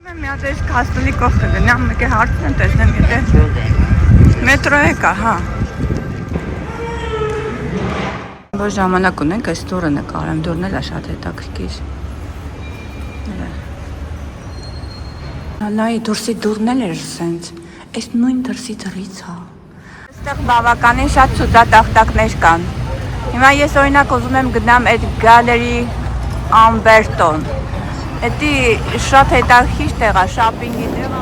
Մի հատ էս կաստելի կողքը գնամ, մեկ է հարցն եմ տեսնեմ, եթե մետրո է կա, հա։ Որ ժամանակ ունենք, այս դուրը նկարեմ, դուրն էլ է շատ հետաքրքիր։ Նայի դուրսի դուրն էլ էր սենց, այս նույն դրսի դրից հա։ Այստեղ բավականին շատ ցուցատախտակներ կան։ Հիմա ես օրինակ ուզում եմ գնամ այդ գալերի Ամբերտոն։ Էդի շատ հետաքրքիր տեղ է, շոփինգի տեղ է։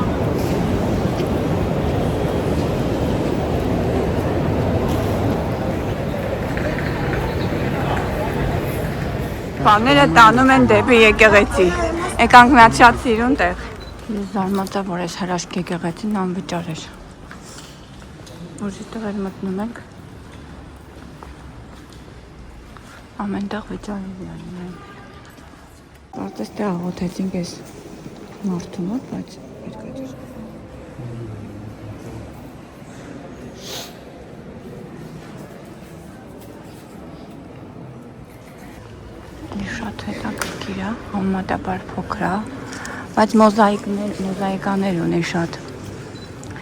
Բաները տանում են դեպի եկեղեցի։ Եկանք մի հատ շատ սիրուն տեղ։ Ես զարմացա, որ այս հրաշք եկեղեցին անվճար էր։ Ուժի տեղ մտնում ենք։ Ամեն տեղ վճար է անում։ Արդեն դե աղոթեցինք այս մարդու մոտ, բայց պետք է դեր։ Շատ հետաքրքիր է, համեմատաբար փոքր է, բայց մոզաիկաներ ունի շատ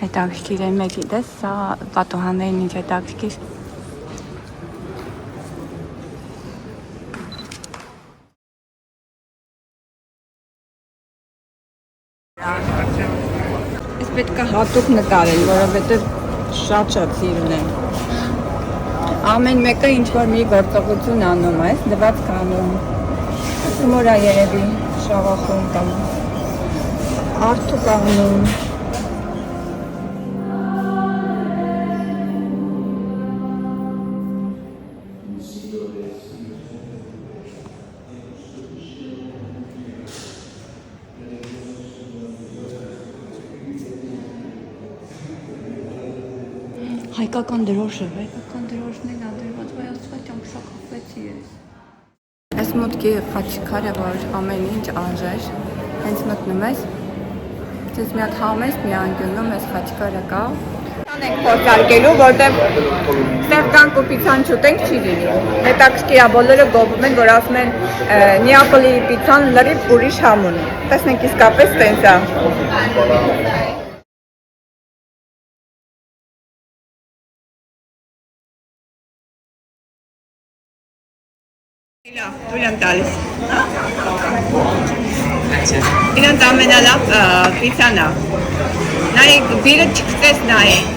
հետաքրքիր է մեկի դες, սա պատուհաններին ինչ հետաքրքիր։ Ես պետք է հատուկ նկարել, որովհետև շատ սիրուն եմ։ Ամեն մեկը ինչ-որ մի գործողություն անում է, դված կանում։ Հումոր է երևի շաղախում կամ արդու կանում։ Հայկական դրոշ է, հայկական դրոշն էլ ադրված, վայ աստված ամշակապեցի ես։ Այս մոտքի խաչքարը, որ ամեն ինչ արժեր, հենց մտնում ես, ես մի հատ համես մի անկյունում ես խաչքարը կա։ Ենք փորձարկելու, որտեղ ստեղծանք ու պիցան չուտենք չի լինի։ Հետաքրքիր է, բոլորը գովում են, որ ասում են Նեապոլի պիցան լրիվ ուրիշ համ ունի։ Տեսնենք իսկապես տենց է։ Դուր եմ տալիս։ Իրանց ամենալավ պիցան է։ Նայեք, բիրը չկծես նայեք։